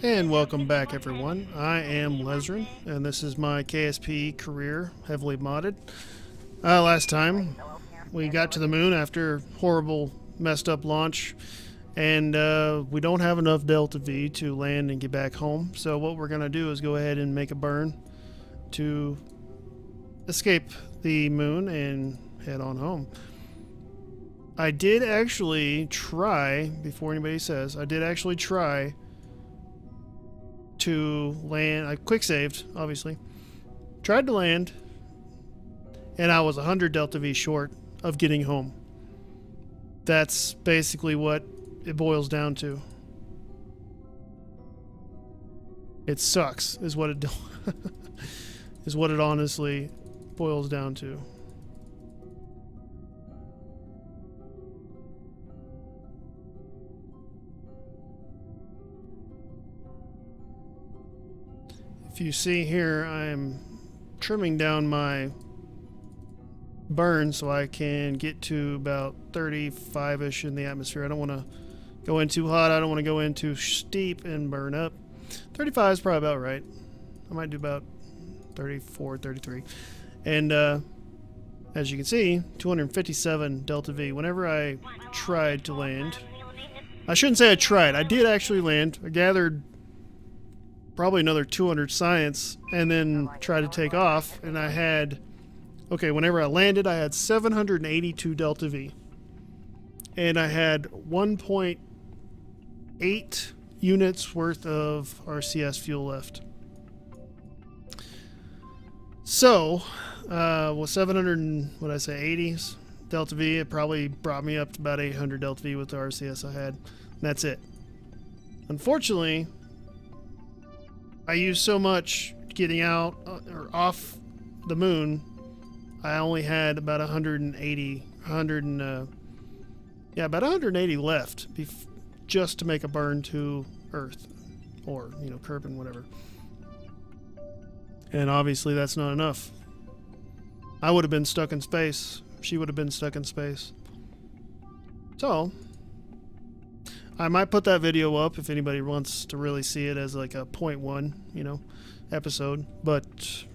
And welcome back, everyone. I am Lezren, and this is my KSP career, heavily modded. Last time, we got to the moon after horrible, messed up launch, and we don't have enough Delta V to land and get back home. So what we're going to do is go ahead and make a burn to escape the moon and head on home. I did actually try, before anybody says, I did actually try to land. I quick saved, obviously. Tried to land, and I was 100 Delta V short of getting home. That's basically what it boils down to. It sucks, is what it is what it honestly boils down to. If you see here, I'm trimming down my burn so I can get to about 35-ish in the atmosphere. I don't want to go in too hot. I don't want to go in too steep and burn up. 35 is probably about right. I might do about 34, 33. And as you can see, 257 Delta V. Whenever I tried to land, I shouldn't say I tried. I did actually land. I gathered probably another 200 science and then tried to take off, and I had, okay, whenever I landed, I had 782 Delta V, and I had 1.8 units worth of RCS fuel left. So with 700, what did I say, 80s Delta V, it probably brought me up to about 800 Delta V with the RCS I had, and that's it. Unfortunately, I used so much getting out or off the moon, I only had about 180 left just to make a burn to Earth, or, you know, Kerbin, whatever. And obviously that's not enough. I would have been stuck in space. She would have been stuck in space. So I might put that video up if anybody wants to really see it as like a .1, you know, episode. But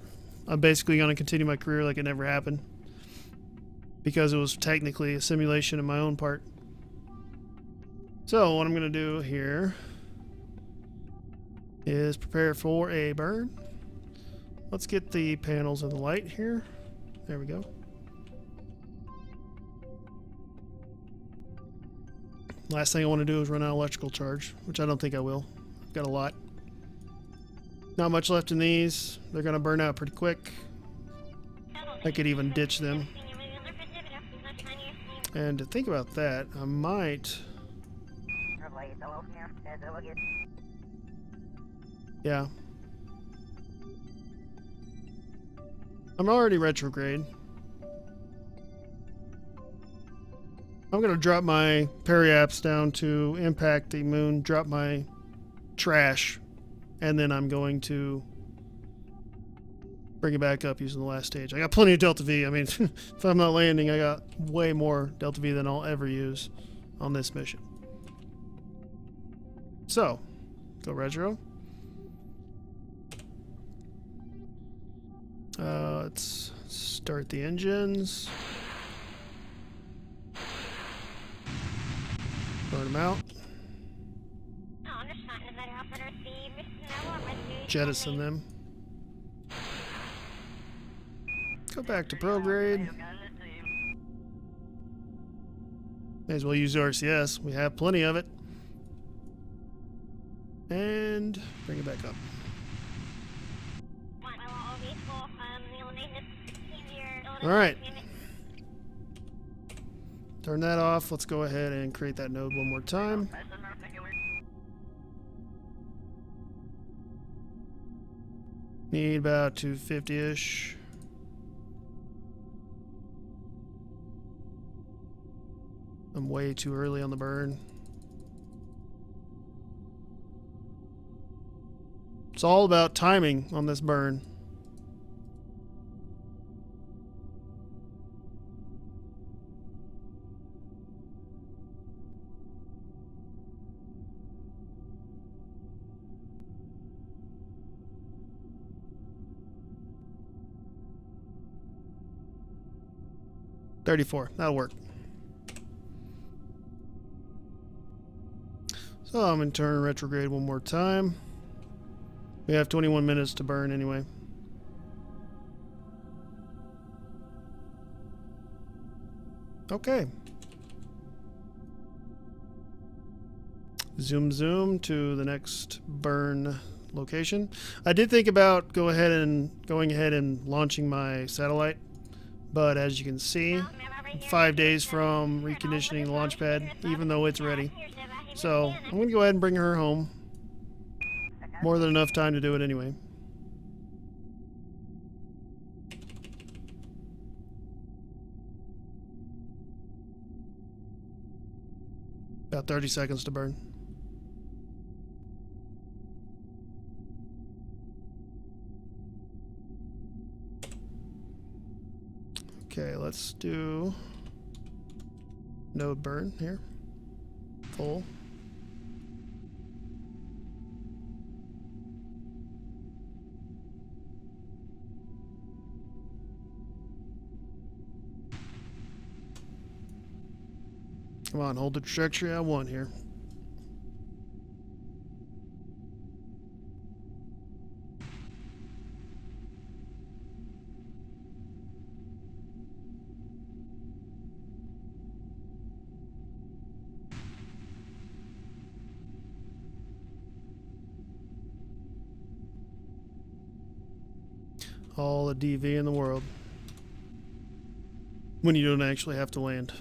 I'm basically going to continue my career like it never happened, because it was technically a simulation in my own part. So what I'm going to do here is prepare for a burn. Let's get the panels of the light here. There we go. Last thing I want to do is run out of electrical charge, which I don't think I will. I've got a lot. Not much left in these. They're going to burn out pretty quick. I could even ditch them. And to think about that, I might... Yeah. I'm already retrograde. I'm going to drop my periaps down to impact the moon, drop my trash, and then I'm going to bring it back up using the last stage. I got plenty of Delta V. I mean, if I'm not landing, I got way more Delta V than I'll ever use on this mission. So, go retro. Let's start the engines. Burn them out. Jettison them. Go back to prograde. May as well use RCS. We have plenty of it. And bring it back up. Alright. Turn that off. Let's go ahead and create that node one more time. Need about 250-ish. I'm way too early on the burn. It's all about timing on this burn. 34. That'll work. So I'm going to turn retrograde one more time. We have 21 minutes to burn anyway. Okay. Zoom to the next burn location. I did think about going ahead and launching my satellite, but as you can see, 5 days from reconditioning the launch pad, even though it's ready. So I'm going to go ahead and bring her home. More than enough time to do it anyway. About 30 seconds to burn. Okay, let's do node burn here. Full. Come on, hold the trajectory I want here. All the DV in the world. When you don't actually have to land.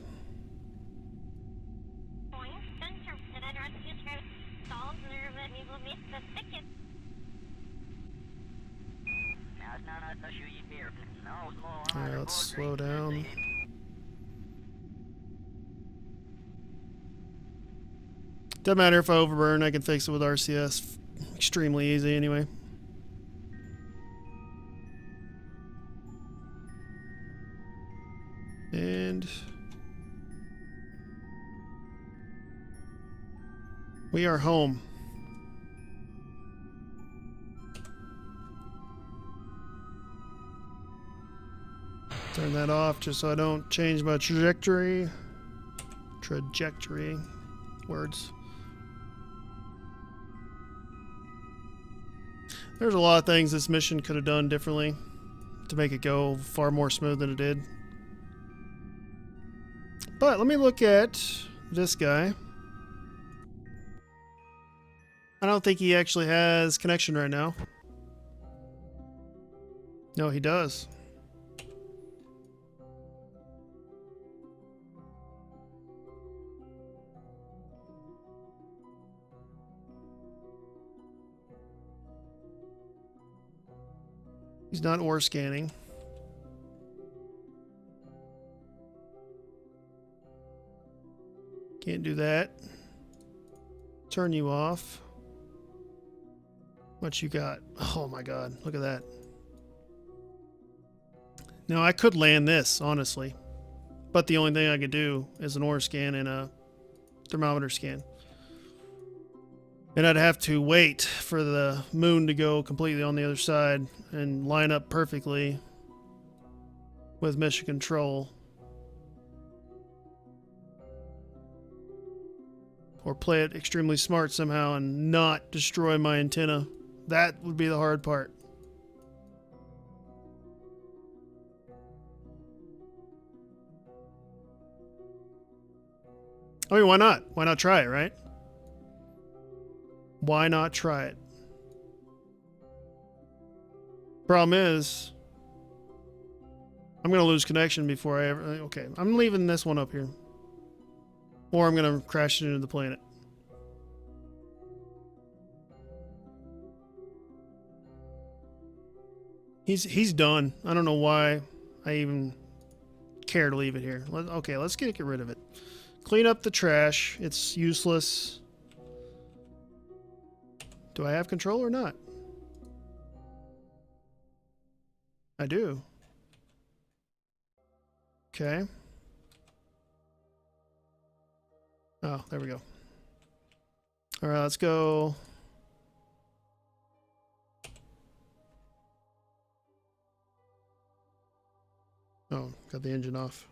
Alright, let's slow down. Doesn't matter if I overburn, I can fix it with RCS. Extremely easy anyway. And we are home. Turn that off just so I don't change my trajectory. Words. There's a lot of things this mission could have done differently to make it go far more smooth than it did. But let me look at this guy. I don't think he actually has connection right now. No, he does. He's not ore scanning. Can't do that. Turn you off. What you got? Oh my god, look at that. Now I could land this, honestly. But the only thing I could do is an ore scan and a thermometer scan. And I'd have to wait for the moon to go completely on the other side and line up perfectly with mission control. Or play it extremely smart somehow and not destroy my antenna. That would be the hard part. I mean, why not? Why not try it, right? Why not try it? Problem is, I'm going to lose connection before I ever... Okay, I'm leaving this one up here. Or I'm going to crash it into the planet. He's done. I don't know why I even care to leave it here. Okay, let's get rid of it. Clean up the trash. It's useless. Do I have control or not? I do. Okay. Oh, there we go. All right, let's go. Oh, got the engine off.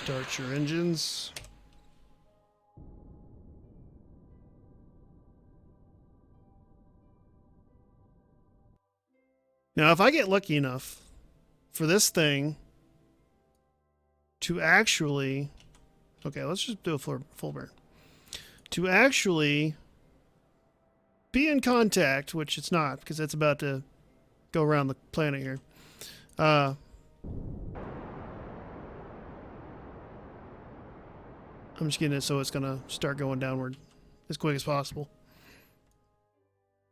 Start your engines. Now, if I get lucky enough for this thing to actually... Okay, let's just do a full burn. To actually be in contact, which it's not, because it's about to go around the planet here. I'm just getting it so it's going to start going downward as quick as possible.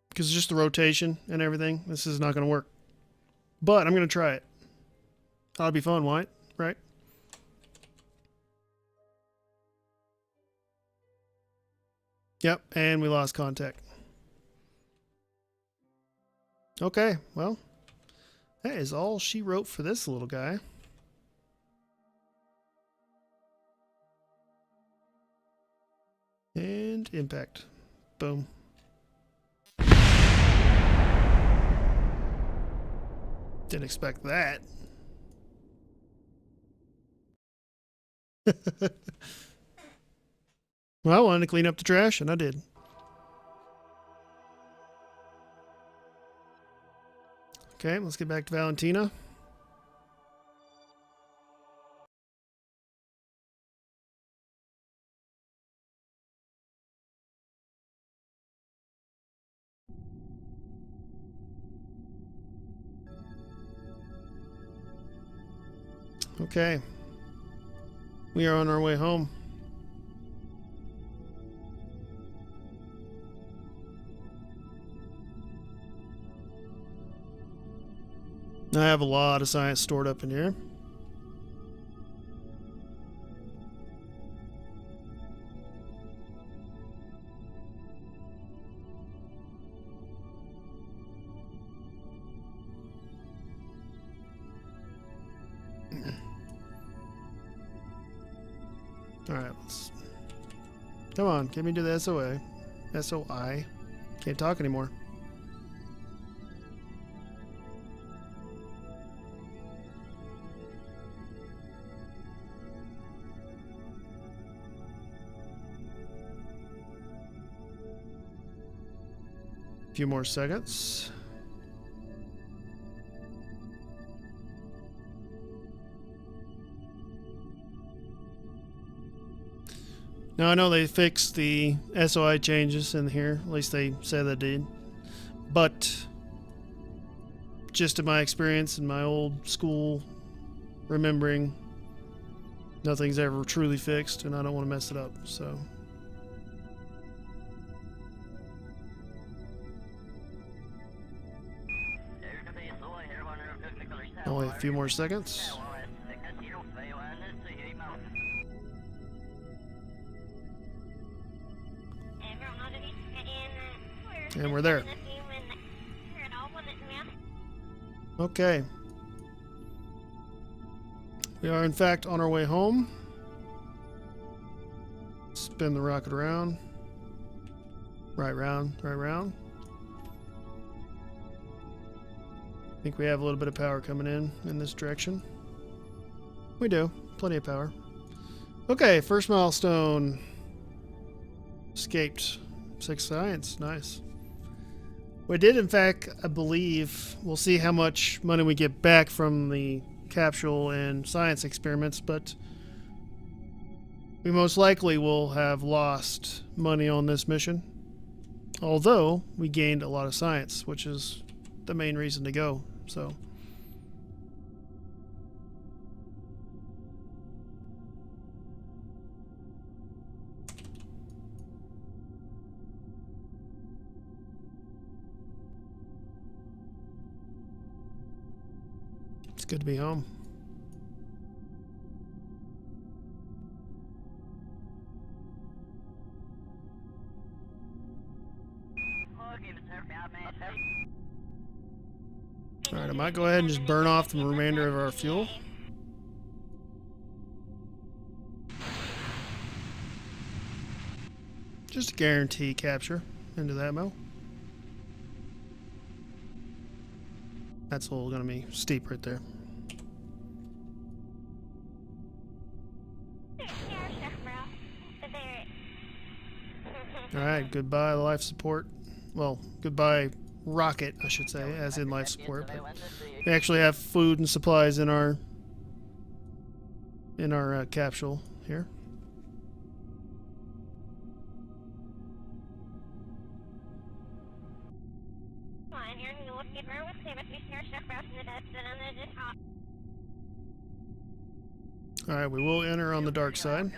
Because it's just the rotation and everything. This is not going to work. But I'm going to try it. That'll be fun, right? Yep, and we lost contact. Okay, well, that is all she wrote for this little guy. And impact. Boom. Didn't expect that. Well, I wanted to clean up the trash, and I did. Okay, let's get back to Valentina. Okay. We are on our way home. I have a lot of science stored up in here. Alright, let's... Come on, get me to the SOA. SOI. Can't talk anymore. A few more seconds. Now I know they fixed the SOI changes in here, at least they said they did, but just in my experience in my old school remembering, nothing's ever truly fixed and I don't want to mess it up, so. Only a few more seconds. And we're there. Okay. We are in fact on our way home. Spin the rocket around. Right round, right round. I think we have a little bit of power coming in this direction. We do. Plenty of power. Okay, first milestone. Escaped 6 science. Nice. We did, in fact, I believe, we'll see how much money we get back from the capsule and science experiments, but we most likely will have lost money on this mission. Although, we gained a lot of science, which is the main reason to go, so... It's good to be home. Alright, I might go ahead and just burn off the remainder of our fuel. Just to guarantee capture into that ammo. That's all going to be steep right there. Alright, goodbye life support. Well, goodbye rocket, I should say, as in life support. But we actually have food and supplies in our capsule here. Alright, we will enter on the dark side.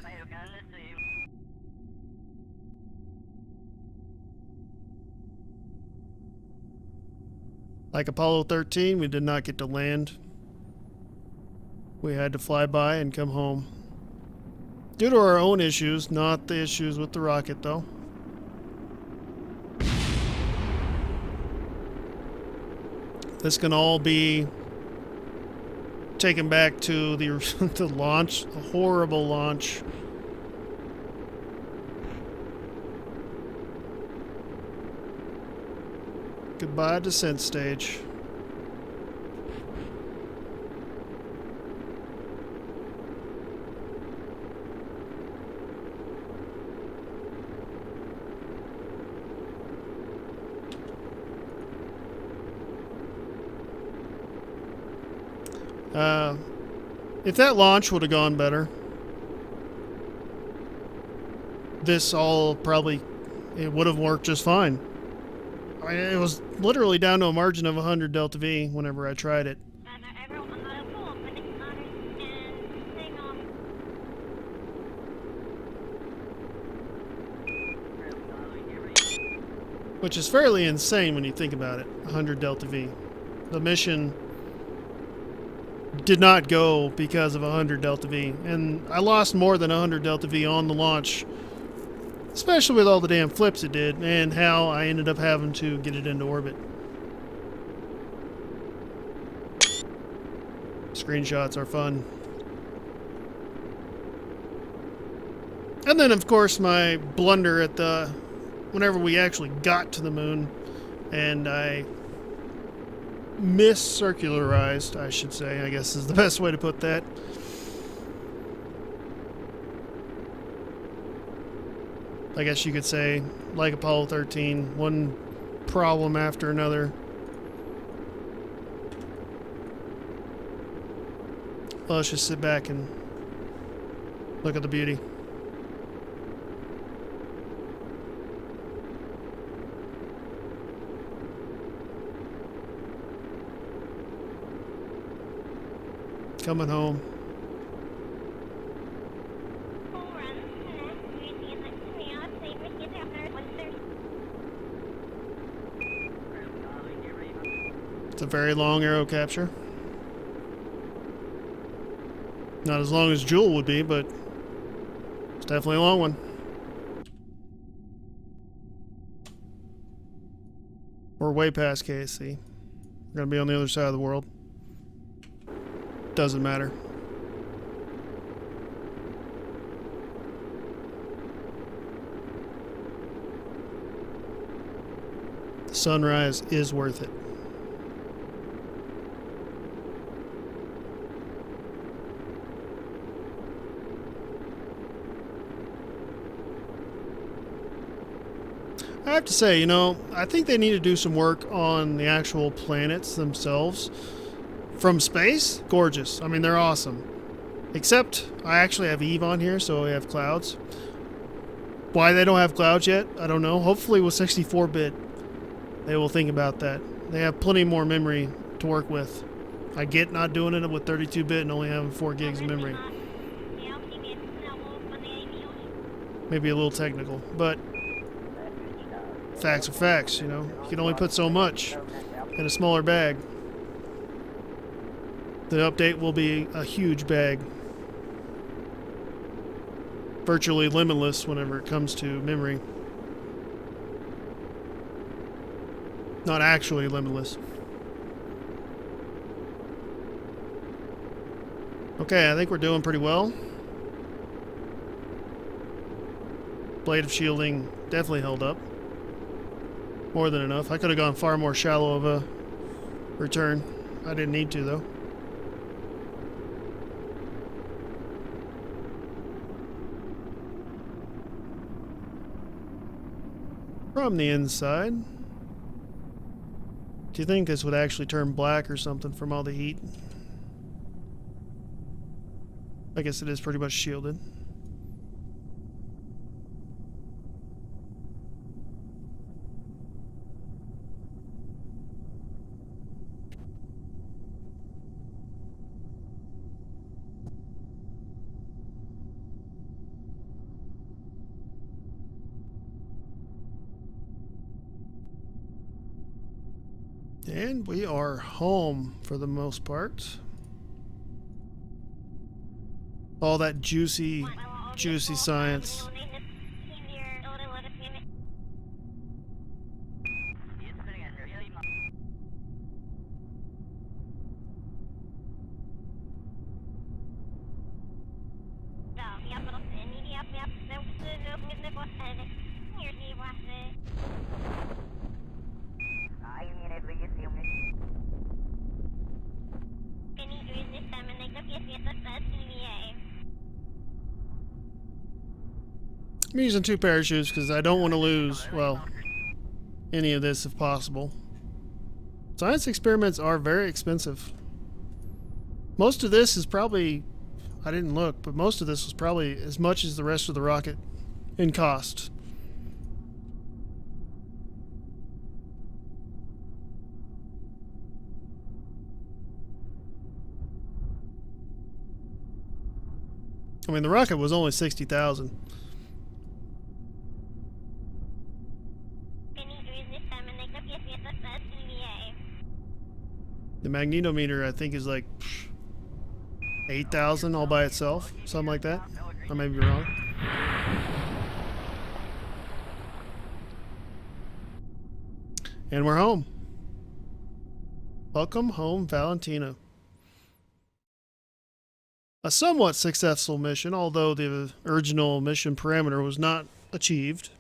Like Apollo 13, we did not get to land. We had to fly by and come home. Due to our own issues, not the issues with the rocket, though. This can all be taken back to the the launch, the horrible launch. Goodbye descent stage. If that launch would have gone better, this all probably, it would have worked just fine. I mean, it was literally down to a margin of 100 delta V whenever I tried it. Which is fairly insane when you think about it, 100 delta V. The mission did not go because of 100 delta V, and I lost more than 100 delta V on the launch, especially with all the damn flips it did and how I ended up having to get it into orbit. Screenshots are fun. And then of course my blunder at the whenever we actually got to the moon and I miscircularized, I should say, I guess is the best way to put that. I guess you could say, like Apollo 13, one problem after another. Well, let's just sit back and look at the beauty. Coming home. It's a very long arrow capture. Not as long as Jewel would be, but it's definitely a long one. We're way past KSC. We're gonna be on the other side of the world. Doesn't matter. The sunrise is worth it. I have to say, you know, I think they need to do some work on the actual planets themselves. From space, gorgeous. I mean, they're awesome. Except, I actually have Eve on here, so we have clouds. Why they don't have clouds yet, I don't know. Hopefully with 64-bit, they will think about that. They have plenty more memory to work with. I get not doing it with 32-bit and only having 4 gigs of memory. Maybe a little technical, but facts are facts, you know. You can only put so much in a smaller bag. The update will be a huge bag. Virtually limitless whenever it comes to memory. Not actually limitless. Okay, I think we're doing pretty well. Blade of shielding definitely held up. More than enough. I could have gone far more shallow of a return. I didn't need to, though. from the inside. Do you think this would actually turn black or something from all the heat? I guess it is pretty much shielded. And we are home for the most part. All that juicy science. I'm using 2 parachutes because I don't want to lose, well, any of this if possible. Science experiments are very expensive. Most of this is probably, I didn't look, but most of this was probably as much as the rest of the rocket in cost. I mean, the rocket was only 60,000. The magnetometer, I think, is like 8,000 all by itself, something like that. I may be wrong. And we're home. Welcome home, Valentina. A somewhat successful mission, although the original mission parameter was not achieved.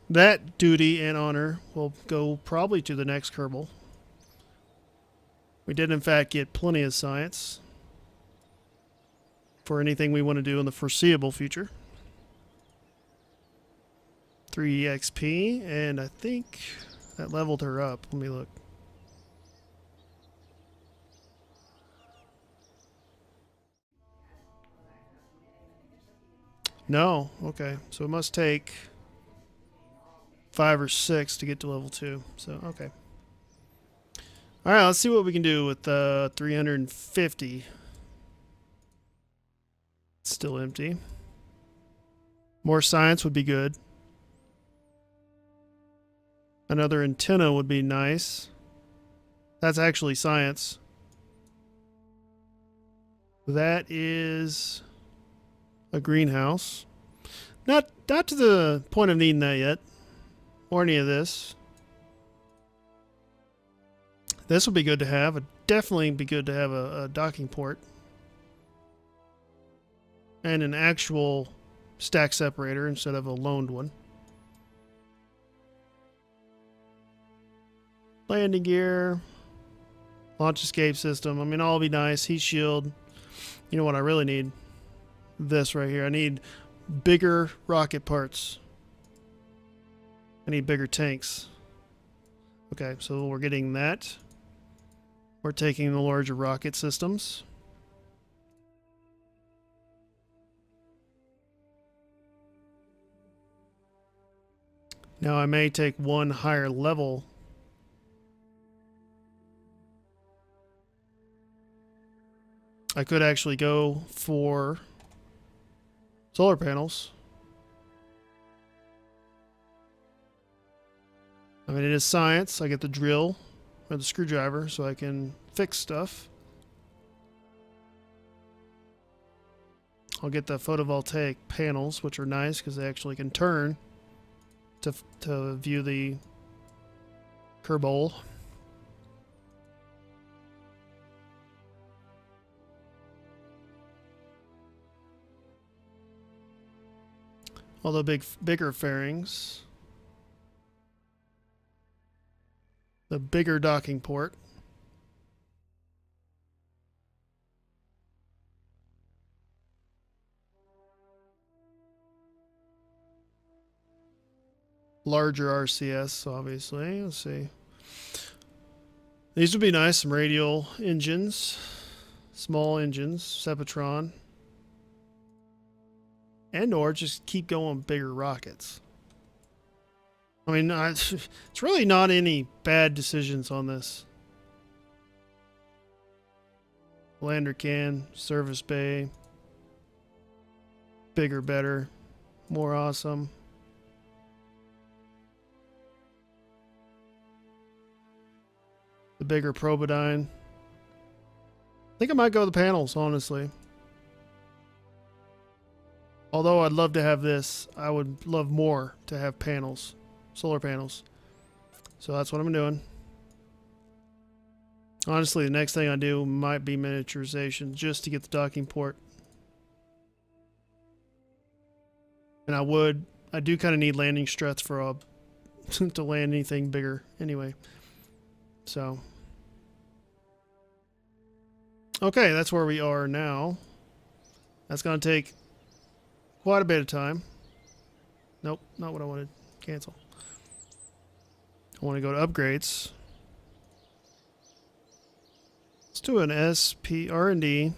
That duty and honor will go probably to the next Kerbal. We did, in fact, get plenty of science for anything we want to do in the foreseeable future. 3 EXP, and I think that leveled her up. Let me look. No, okay. So it must take 5 or 6 to get to level 2. So, okay. Alright, let's see what we can do with 350. It's still empty. More science would be good. Another antenna would be nice. That's actually science. That is a greenhouse. Not to the point of needing that yet. Or any of this. This would be good to have. It'd definitely be good to have a docking port. And an actual stack separator instead of a loaned one. Landing gear. Launch escape system. I mean, all be nice. Heat shield. You know what I really need? This right here. I need bigger rocket parts. I need bigger tanks. Okay, so we're getting that. We're taking the larger rocket systems. Now I may take one higher level. I could actually go for solar panels. I mean, it is science. I get the drill or the screwdriver so I can fix stuff. I'll get the photovoltaic panels, which are nice because they actually can turn to view the Kerbal. All the bigger fairings. The bigger docking port. larger RCS, obviously. Let's see. These would be nice. Some radial engines, small engines, Sepatron, and or just keep going bigger rockets. I mean, it's really not any bad decisions on this. Lander can, service bay, bigger, better, more awesome. The bigger Probodyne. I think I might go with the panels, honestly. Although I'd love to have this, I would love more to have panels, solar panels. So that's what I'm doing. Honestly, the next thing I do might be miniaturization, just to get the docking port. And I do kind of need landing struts for to land anything bigger anyway. So, okay, that's where we are now. That's going to take quite a bit of time. Nope, not what I wanted. Cancel. I want to go to upgrades. Let's do an SP R&D.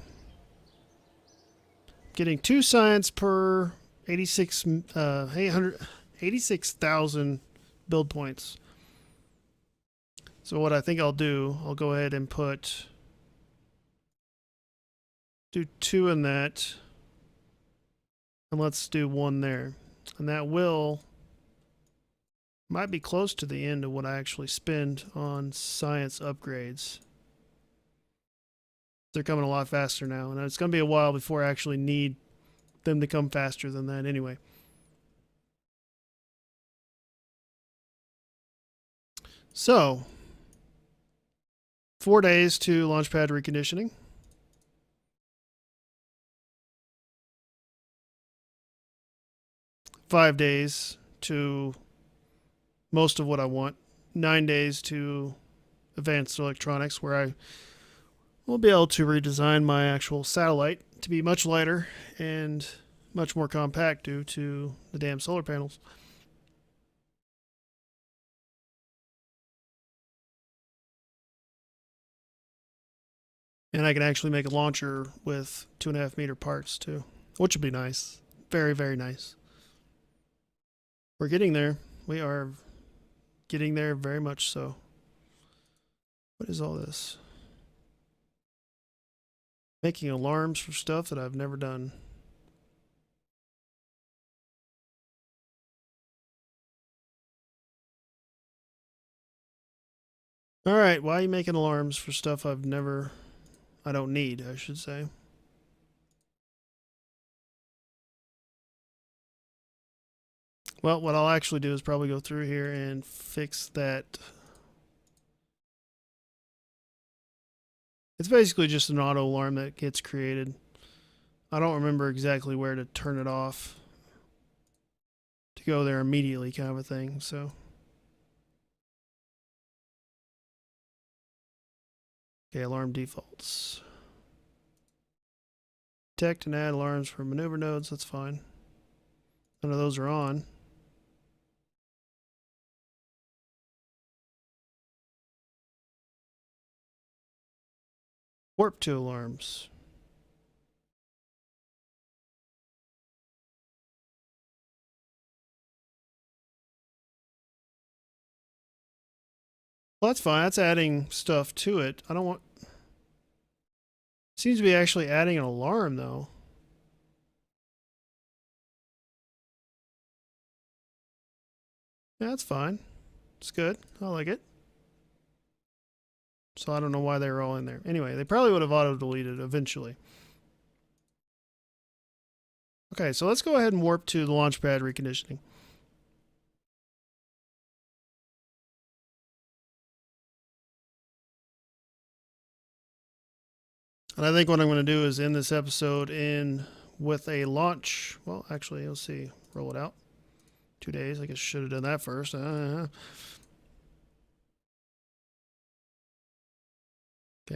Getting 2 science per 86,000 build points. So what I think I'll do, I'll go ahead and do 2 in that, and let's do 1 there. And that might be close to the end of what I actually spend on science upgrades. They're coming a lot faster now, and it's going to be a while before I actually need them to come faster than that anyway. So, 4 days to launch pad reconditioning. $5 days to most of what I want. 9 days to advanced electronics, where I will be able to redesign my actual satellite to be much lighter and much more compact due to the damn solar panels. And I can actually make a launcher with 2.5 meter parts too, which would be nice. Very, very nice. We're getting there. We are getting there very much so. What is all this? Making alarms for stuff that I've never done. Alright, why are you making alarms for stuff I don't need, I should say. Well, what I'll actually do is probably go through here and fix that. It's basically just an auto alarm that gets created. I don't remember exactly where to turn it off to go there immediately, kind of a thing. So, okay, alarm defaults. Detect and add alarms for maneuver nodes. That's fine. None of those are on. Warp 2 alarms. Well, that's fine. That's adding stuff to it. I don't want... Seems to be actually adding an alarm, though. Yeah, that's fine. It's good. I like it. So I don't know why they were all in there. Anyway, they probably would have auto-deleted eventually. Okay, so let's go ahead and warp to the launch pad reconditioning. And I think what I'm going to do is end this episode with a launch. Well, actually, let's see. Roll it out. 2 days. I guess I should have done that first. Okay,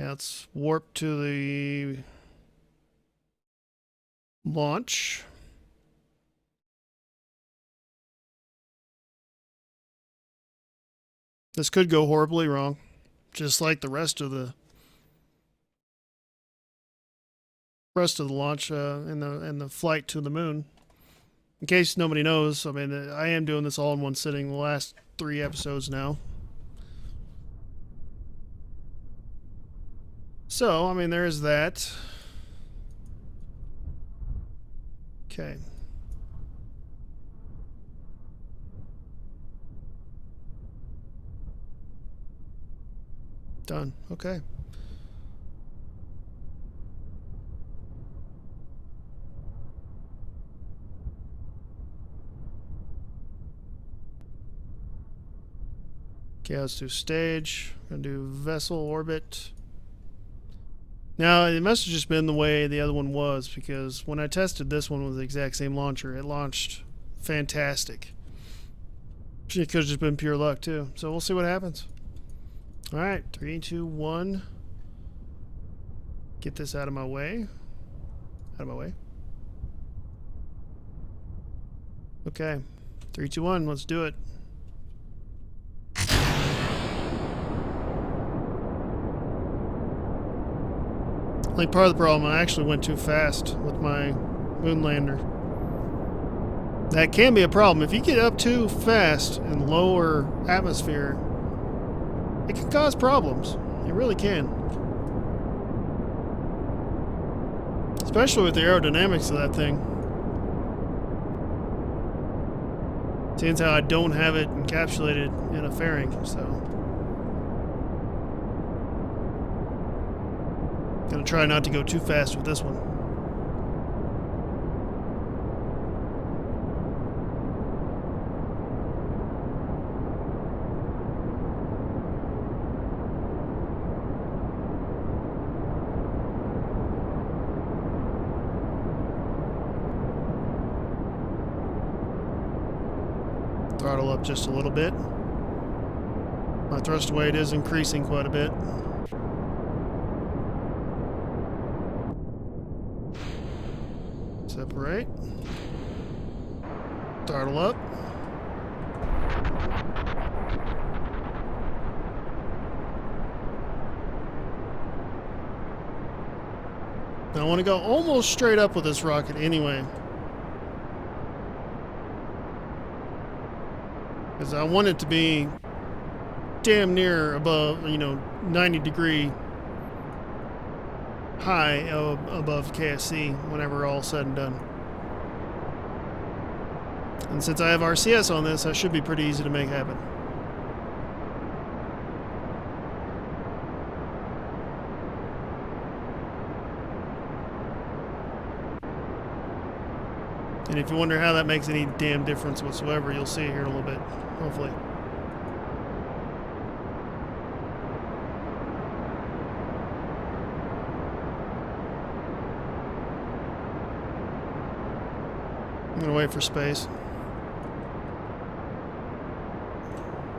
let's warp to the launch. This could go horribly wrong, just like the rest of the launch and the flight to the moon. In case nobody knows, I mean, I am doing this all in one sitting. The last 3 episodes now. So, I mean, there is that. Okay. Done. Okay. Okay, let's do stage. I'm gonna do vessel orbit. Now, it must have just been the way the other one was, because when I tested this one with the exact same launcher, it launched fantastic. It could have just been pure luck, too. So we'll see what happens. Alright, 3, 2, 1. Get this out of my way. Out of my way. Okay. 3, 2, 1. Let's do it. Like, part of the problem, I actually went too fast with my moon lander. That can be a problem. If you get up too fast in lower atmosphere, it can cause problems. It really can. Especially with the aerodynamics of that thing. Seeing how I don't have it encapsulated in a fairing, so... Gonna try not to go too fast with this one. Throttle up just a little bit. My thrust weight is increasing quite a bit. Separate. Throttle up. Now I want to go almost straight up with this rocket anyway. Because I want it to be damn near above, 90-degree high above KSC whenever all said and done. And since I have RCS on this, that should be pretty easy to make happen. And if you wonder how that makes any damn difference whatsoever, you'll see it here in a little bit, hopefully. I'm gonna wait for space.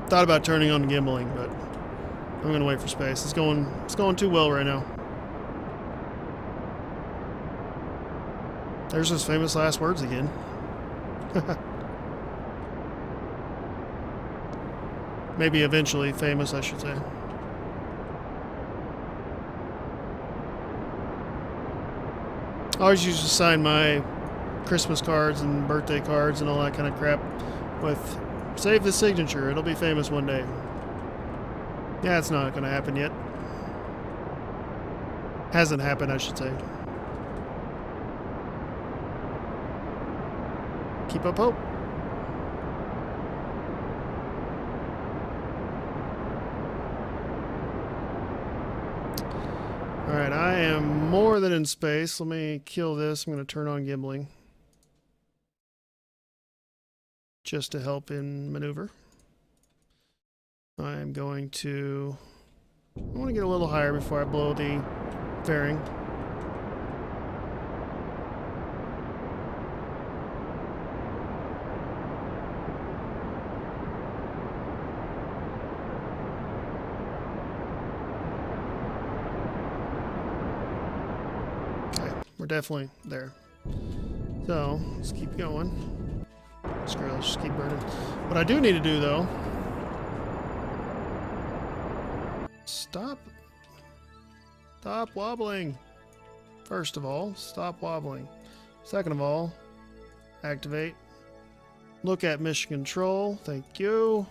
Thought about turning on gimbaling, but I'm gonna wait for space. It's going too well right now. There's those famous last words again. Maybe eventually famous, I should say. I always used to sign my Christmas cards and birthday cards and all that kind of crap with "Save the signature, it'll be famous one day." Yeah, it's not going to happen yet. Hasn't happened, I should say. Keep up hope. Alright, I am more than in space. Let me kill this. I'm going to turn on gimbaling. Just to help in maneuver. I am going to... I want to get a little higher before I blow the fairing. We're definitely there. So, let's keep going. Screw it, let's just keep burning. What I do need to do, though, Stop. Stop wobbling. First of all, stop wobbling. Second of all, activate. Look at mission control. Thank you.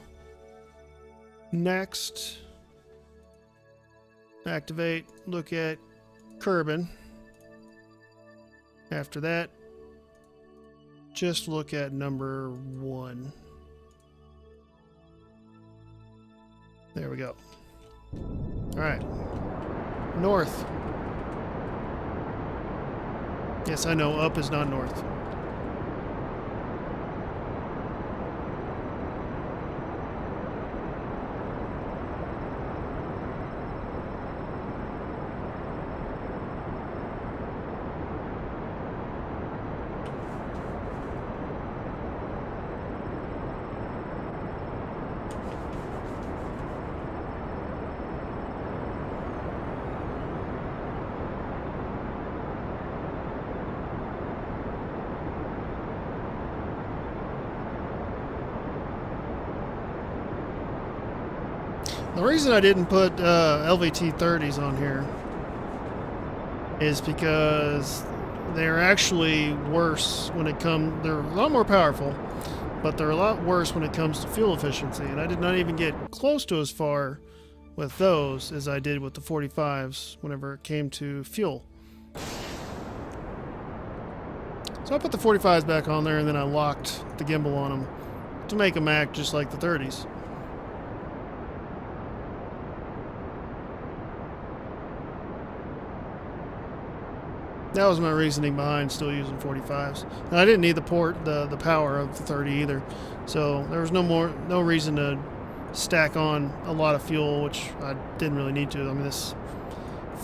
Next. Activate. Look at Kerbin. After that, just look at number 1. There we go. Alright. North. Yes, I know, up is not north. The reason I didn't put LVT 30s on here is because they're actually worse when it comes. They're a lot more powerful, but they're a lot worse when it comes to fuel efficiency. And I did not even get close to as far with those as I did with the 45s whenever it came to fuel. So I put the 45s back on there and then I locked the gimbal on them to make them act just like the 30s. That was my reasoning behind still using 45s. And I didn't need the power of the 30 either. So there was no reason to stack on a lot of fuel, which I didn't really need to. I mean, this is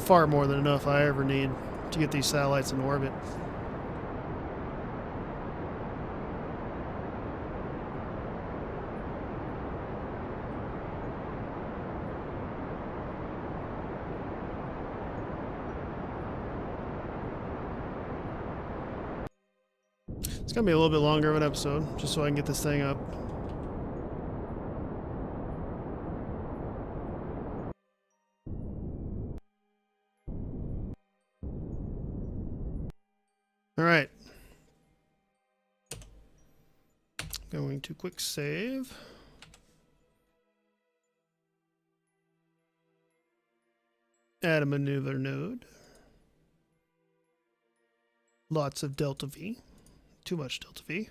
far more than enough I ever need to get these satellites in orbit. It's going to be a little bit longer of an episode, just so I can get this thing up. Alright. Going to quick save. Add a maneuver node. Lots of delta V. Too much delta V.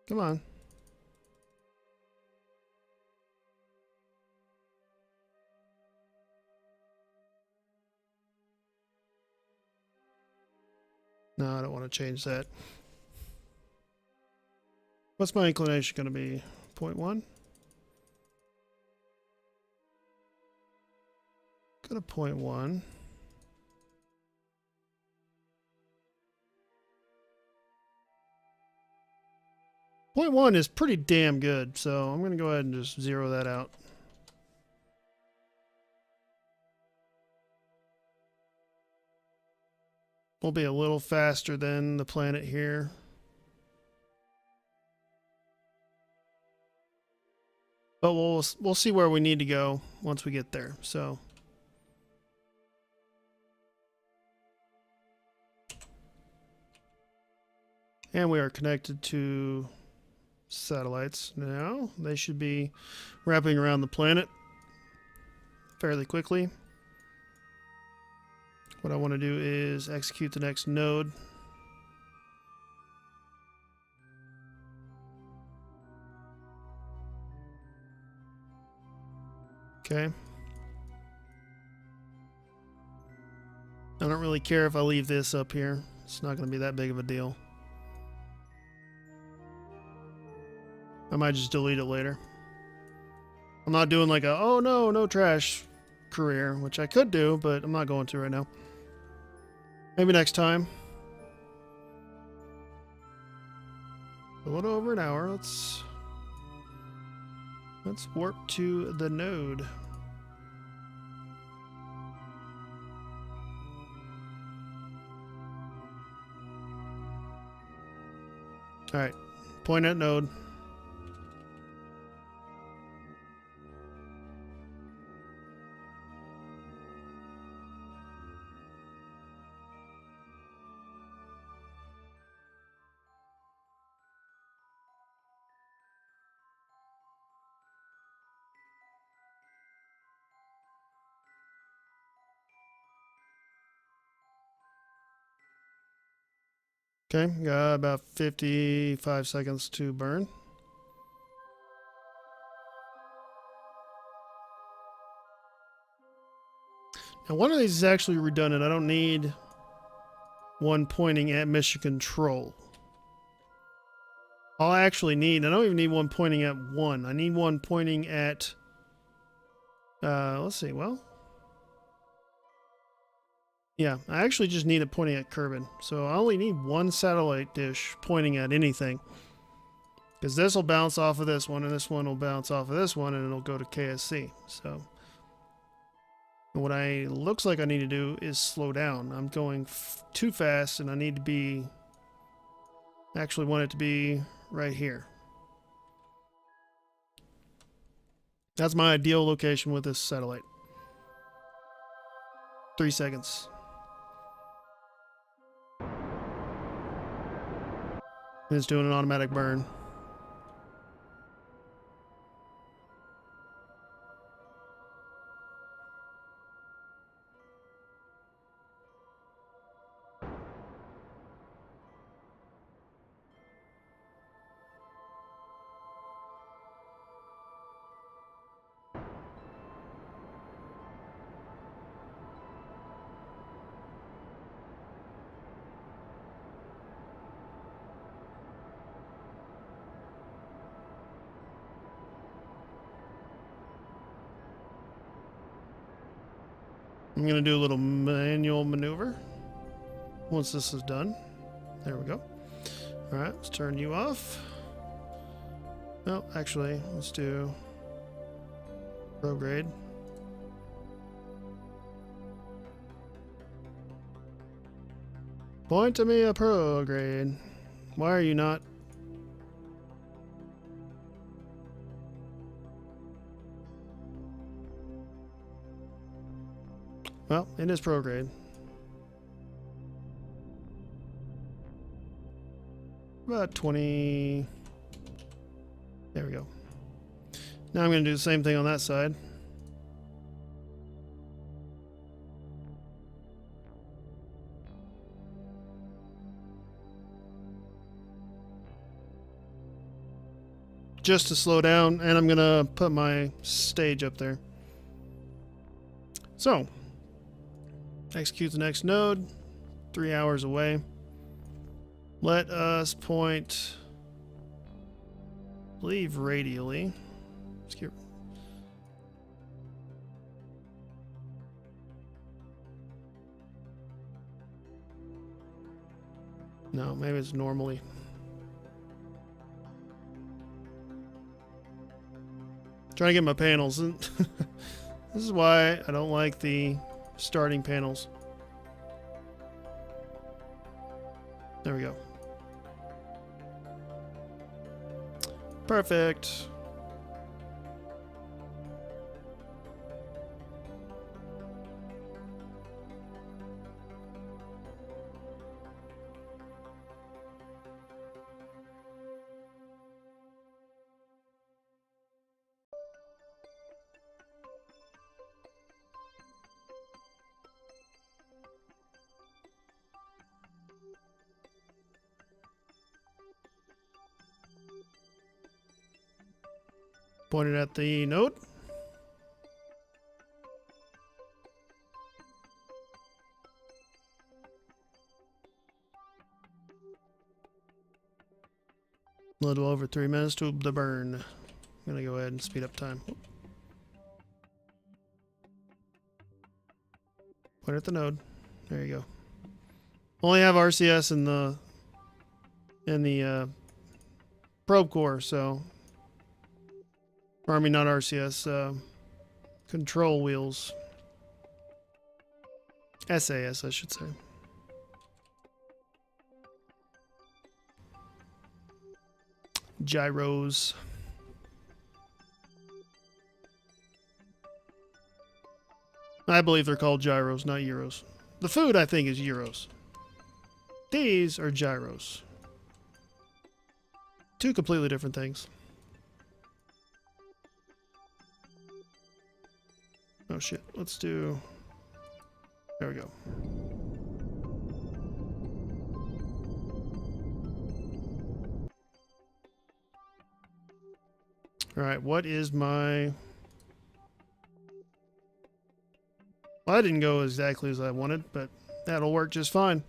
Come on. No, I don't want to change that. What's my inclination going to be? 0.1? Go to 0.1. Point 1 is pretty damn good, so I'm going to go ahead and just zero that out. We'll be a little faster than the planet here. But we'll see where we need to go once we get there. So and we are connected to satellites now. They should be wrapping around the planet fairly quickly. What I want to do is execute the next node. Okay. I don't really care if I leave this up here. It's not going to be that big of a deal. I might just delete it later. I'm not doing like a, oh no, no trash career, which I could do, but I'm not going to right now. Maybe next time. A little over an hour. Let's warp to the node. All right, point at node. Okay, got about 55 seconds to burn. Now, one of these is actually redundant. I don't need one pointing at mission control. All I actually need, I don't even need one pointing at one. I need one pointing at, let's see, well. Yeah, I actually just need it pointing at Kerbin. So I only need one satellite dish pointing at anything. Because this will bounce off of this one, and this one will bounce off of this one, and it'll go to KSC. So what I looks like I need to do is slow down. I'm going too fast, and I need to be, actually want it to be right here. That's my ideal location with this satellite. 3 seconds. It's doing an automatic burn. I'm going to do a little manual maneuver once this is done. There we go. All right, let's turn you off. No, actually, let's do prograde. Point to me a prograde. Why are you not? Well, it is prograde. About 20. There we go. Now I'm going to do the same thing on that side. Just to slow down, and I'm going to put my stage up there. So, execute the next node, 3 hours away. Let us point, I believe, radially. No, maybe it's normally. Trying to get my panels. This is why I don't like the starting panels. There we go. Perfect. Pointed at the node. A little over 3 minutes to the burn. I'm gonna go ahead and speed up time. Point at the node. There you go. Only have RCS in the probe core, so or I mean not RCS, control wheels. SAS, I should say. Gyros. I believe they're called gyros, not euros. The food, I think, is euros. These are gyros. Two completely different things. Oh shit, let's do... There we go. Alright, what is my... Well, that didn't go exactly as I wanted, but that'll work just fine.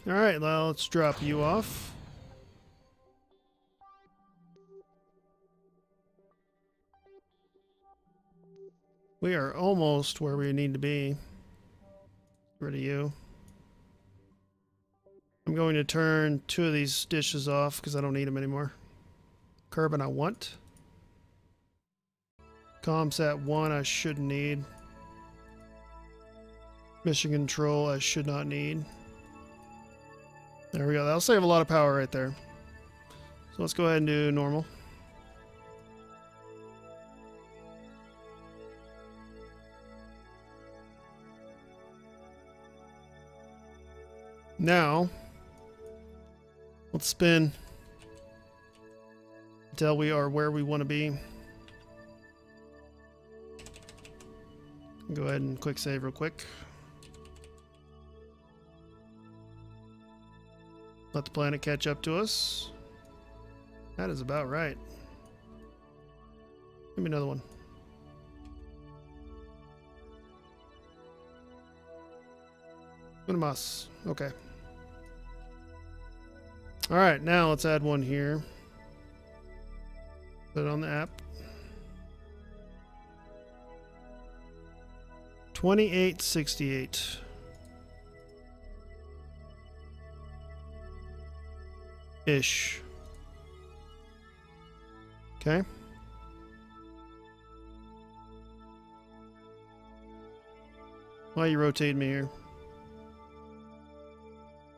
Alright, well, let's drop you off. We are almost where we need to be. Get rid of you. I'm going to turn 2 of these dishes off because I don't need them anymore. Carbon I want. Comsat 1 I shouldn't need. Mission control I should not need. There we go. That'll save a lot of power right there. So let's go ahead and do normal. Now, let's spin until we are where we want to be. Go ahead and quick save real quick. Let the planet catch up to us. That is about right. Give me another one. Unimas. Okay. Alright, now let's add one here. Put it on the app. 2868. Ish. Okay. Why are you rotating me here?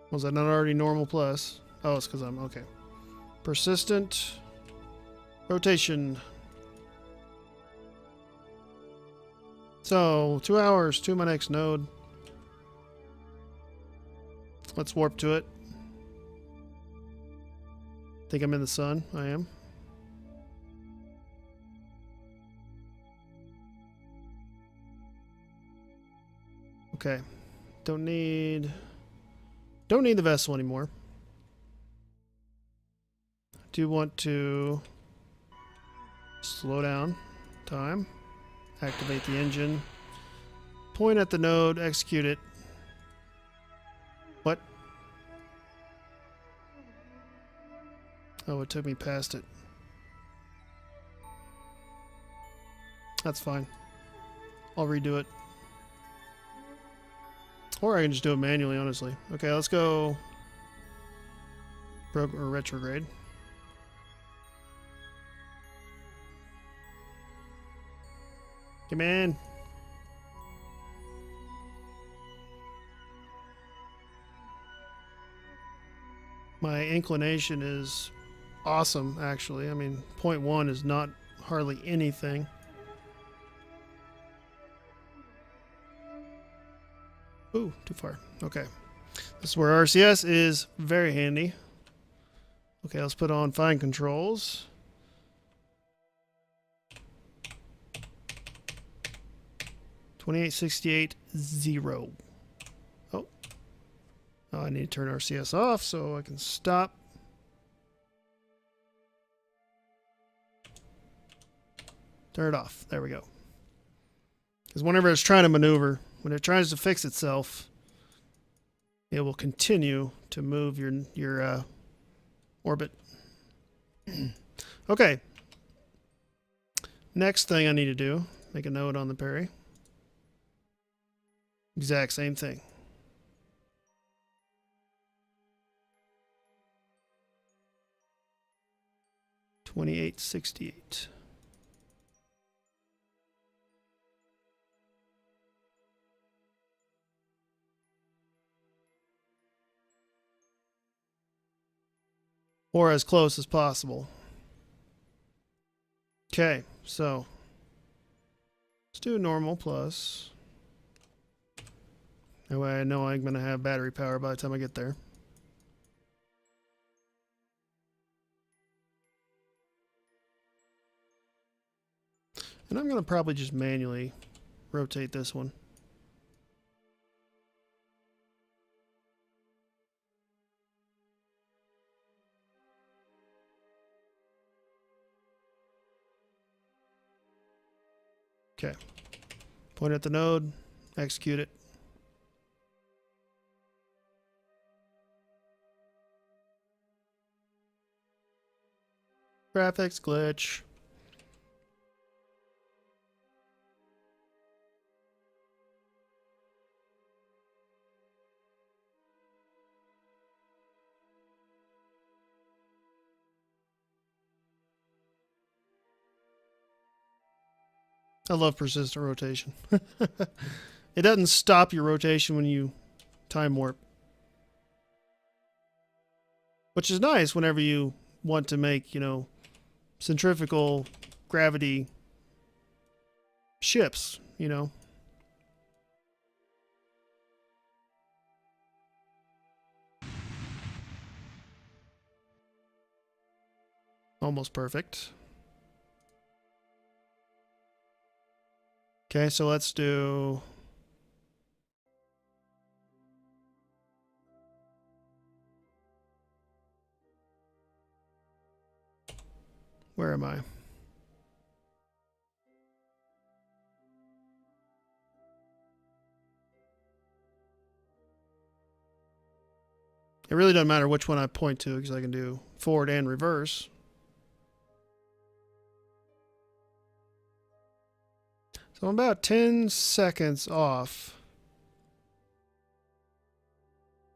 Was that not already normal plus? Oh, it's because I'm okay. Persistent rotation. So 2 hours to my next node. Let's warp to it. Think I'm in the sun? I am. Okay. Don't need the vessel anymore. Do want to slow down time. Activate the engine. Point at the node, execute it. What? Oh, it took me past it. That's fine. I'll redo it. Or I can just do it manually, honestly. Okay, let's go retrograde. Come in. My inclination is awesome, actually. I mean, 0.1 is not hardly anything. Ooh, too far. Okay. This is where RCS is very handy. Okay, let's put on fine controls. $28.68.0. Oh. Oh, I need to turn RCS off so I can stop. Turn it off. There we go. Because whenever it's trying to maneuver, when it tries to fix itself, it will continue to move your orbit. Okay. Next thing I need to do, make a note on the Perry. Exact same thing. $28.68. Or as close as possible. Okay, so let's do normal plus. That way I know I'm going to have battery power by the time I get there. And I'm going to probably just manually rotate this one. Okay. Point at the node, execute it. Graphics glitch. I love persistent rotation. It doesn't stop your rotation when you time warp. Which is nice whenever you want to make, you know, centrifugal gravity ships, you know. Almost perfect. Okay, so let's do... Where am I? It really doesn't matter which one I point to because I can do forward and reverse. So I'm about 10 seconds off.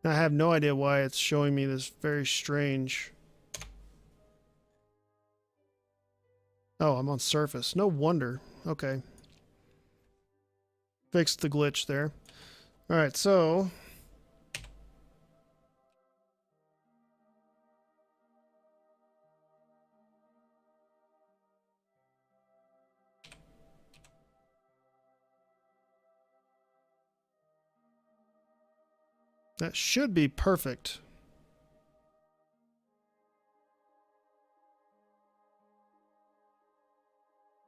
I have no idea why it's showing me this very strange... Oh, I'm on surface. No wonder. Okay. Fixed the glitch there. Alright, so... That should be perfect.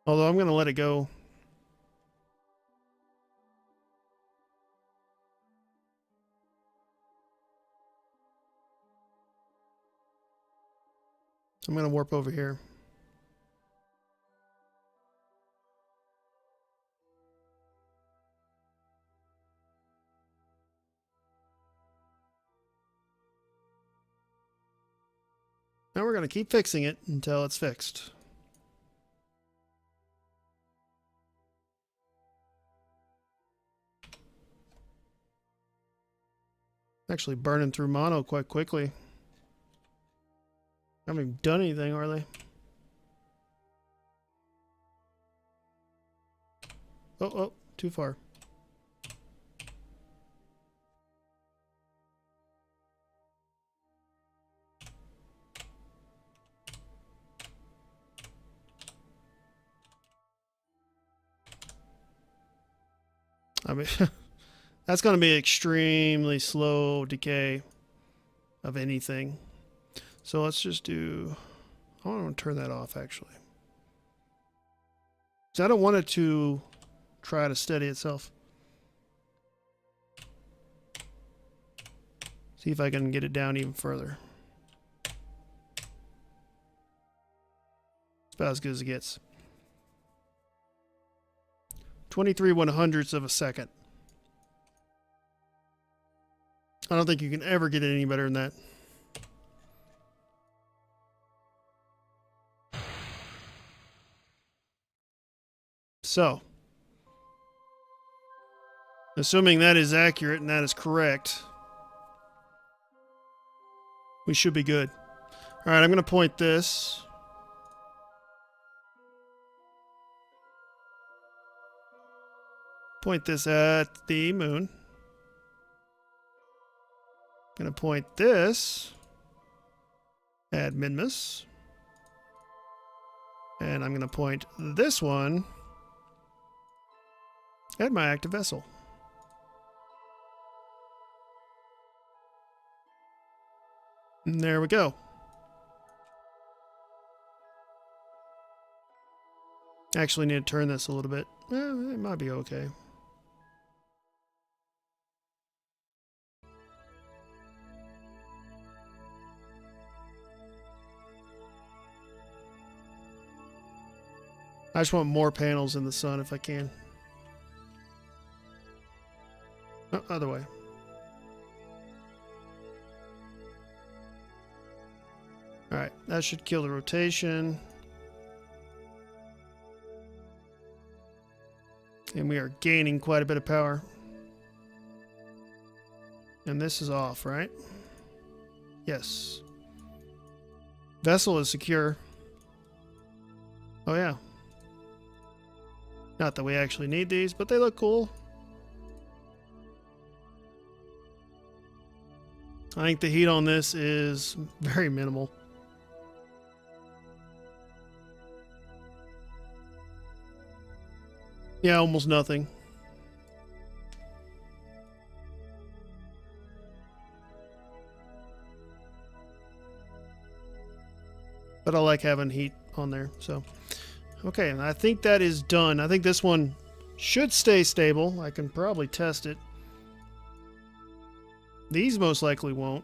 Although I'm going to let it go. I'm going to warp over here. Now we're going to keep fixing it until it's fixed. Actually burning through mono quite quickly. Haven't even done anything, are they? Oh, too far. I mean, that's going to be extremely slow decay of anything. So let's just do... I want to turn that off, actually. So I don't want it to try to steady itself. See if I can get it down even further. It's about as good as it gets. 23 1/100ths of a second. I don't think you can ever get it any better than that. So, Assuming that is accurate and that is correct, we should be good. All right, I'm going to point this. Point this at the moon. Going to point this at Minmus. And I'm going to point this one at my active vessel. And there we go. Actually need to turn this a little bit. It might be okay. I just want more panels in the sun if I can. Oh, other way. Alright, that should kill the rotation. And we are gaining quite a bit of power. And this is off, right? Yes. Vessel is secure. Oh yeah. Not that we actually need these, but they look cool. I think the heat on this is very minimal. Yeah, almost nothing. But I like having heat on there, so... Okay, and I think that is done. I think this one should stay stable. I can probably test it. These most likely won't.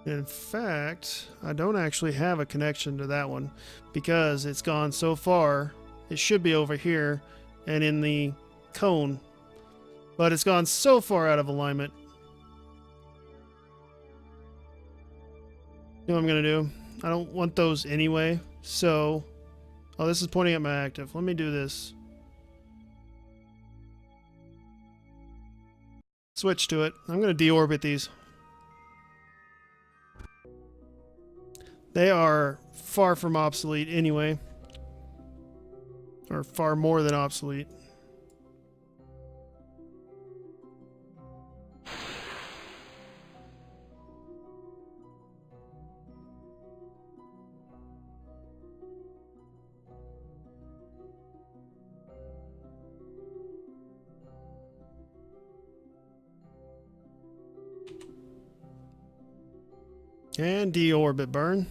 In fact, I don't actually have a connection to that one because it's gone so far. It should be over here and in the cone, but it's gone so far out of alignment. You know what I'm going to do? I don't want those anyway, so... Oh, this is pointing at my active. Let me do this. Switch to it. I'm going to deorbit these. They are far from obsolete anyway. Or far more than obsolete. And deorbit burn.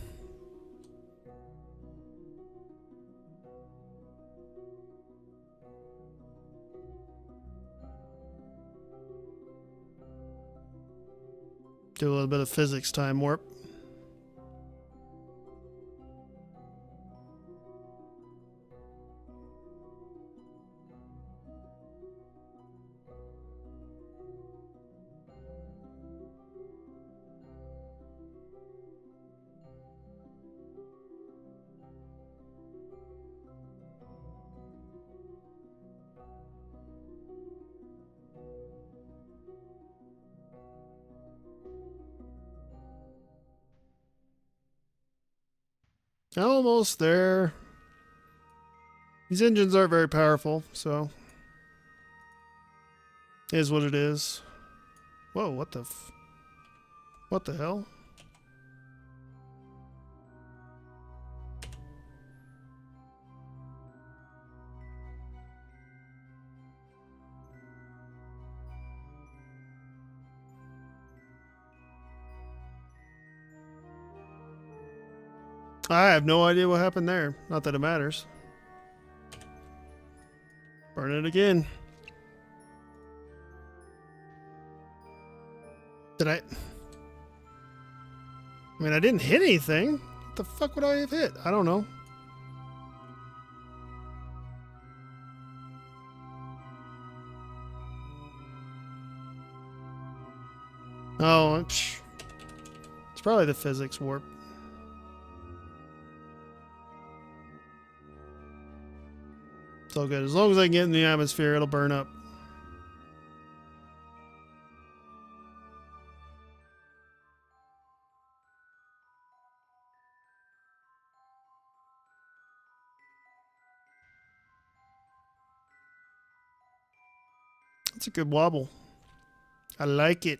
Do a little bit of physics time warp. Almost there. These engines aren't very powerful, so... Is what it is. Whoa, what the what the hell? I have no idea what happened there. Not that it matters. Burn it again. Did I mean, I didn't hit anything. What the fuck would I have hit? I don't know. Oh, it's probably the physics warp. . It's all good. As long as I can get in the atmosphere, it'll burn up. That's a good wobble. I like it.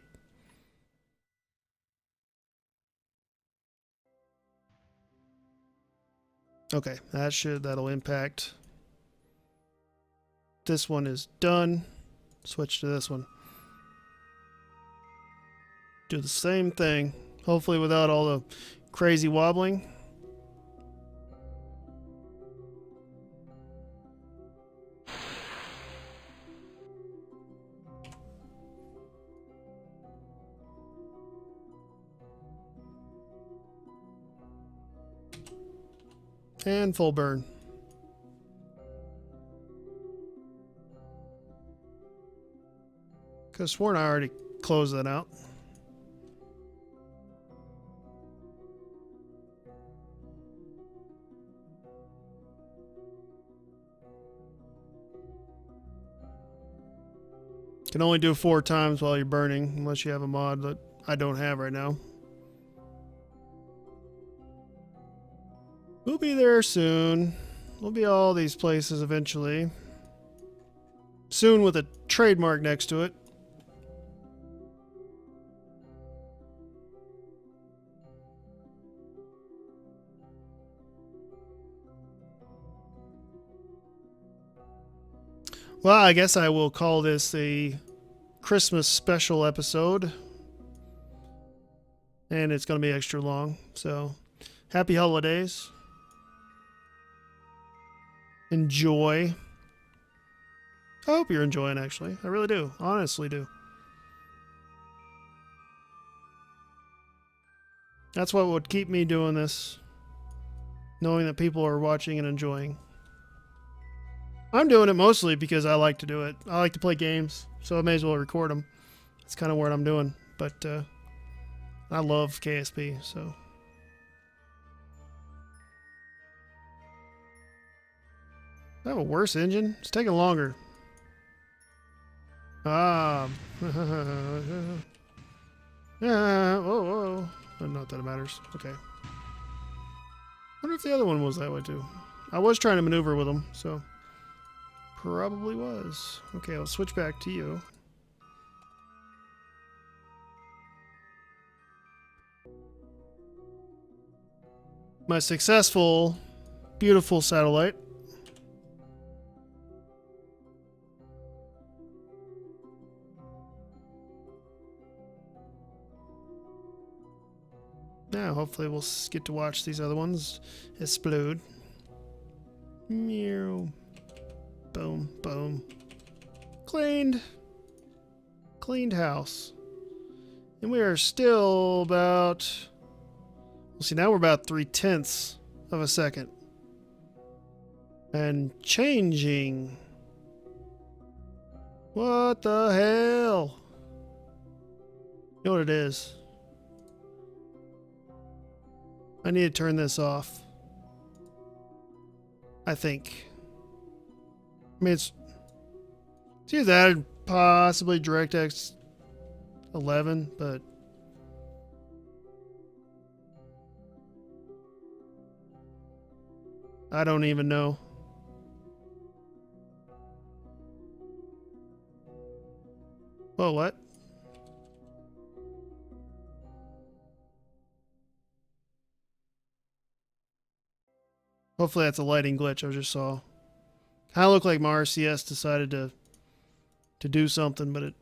Okay, that'll impact. This one is done. Switch to this one. Do the same thing. Hopefully without all the crazy wobbling. And full burn. Could have sworn I already closed that out. Can only do 4 times while you're burning, unless you have a mod that I don't have right now. We'll be there soon. We'll be all these places eventually. Soon with a trademark next to it. Well, I guess I will call this a Christmas special episode. And it's going to be extra long. So, happy holidays. Enjoy. I hope you're enjoying, actually. I really do. Honestly do. That's what would keep me doing this. Knowing that people are watching and enjoying. I'm doing it mostly because I like to do it. I like to play games, so I may as well record them. That's kind of what I'm doing. But I love KSP, so... I have a worse engine? It's taking longer. Ah. Yeah. Whoa. Not that it matters. Okay. Wonder if the other one was that way too. I was trying to maneuver with them, so... Probably was. Okay, I'll switch back to you. My successful, beautiful satellite. Now, hopefully we'll get to watch these other ones explode. Meow. Boom, boom. Cleaned. Cleaned house. And we are still about... Well, see, now we're about 3/10 of a second. And changing. What the hell? You know what it is? I need to turn this off. I think. I mean, it's either that or possibly DirectX 11, but I don't even know. Whoa, what? Hopefully that's a lighting glitch I just saw. Kind of looked like my RCS decided to do something, but it...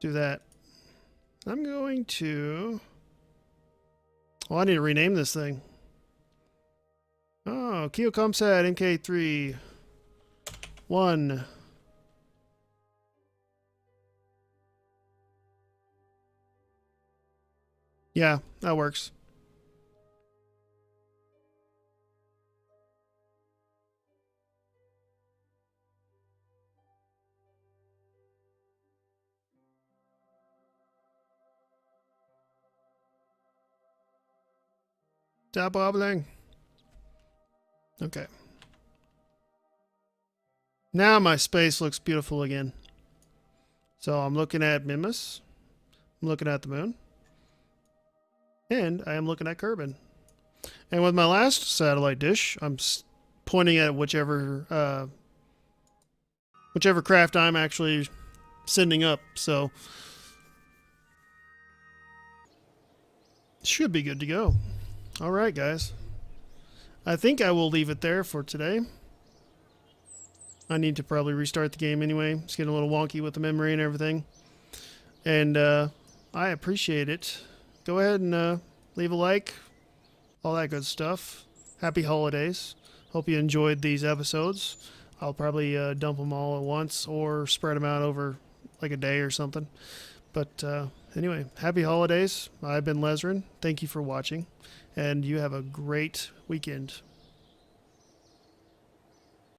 Do that. I'm going to... Well, I need to rename this thing. Oh, KeoComSat MK3 1. Yeah, that works. Stop wobbling. Okay. Now my space looks beautiful again. So I'm looking at Mimas. I'm looking at the moon. And I am looking at Kerbin. And with my last satellite dish, I'm pointing at whichever craft I'm actually sending up. So should be good to go. All right, guys. I think I will leave it there for today. I need to probably restart the game anyway. It's getting a little wonky with the memory and everything. And I appreciate it. Go ahead and leave a like. All that good stuff. Happy holidays. Hope you enjoyed these episodes. I'll probably dump them all at once or spread them out over like a day or something. But anyway, happy holidays. I've been Lezren. Thank you for watching. And you have a great weekend.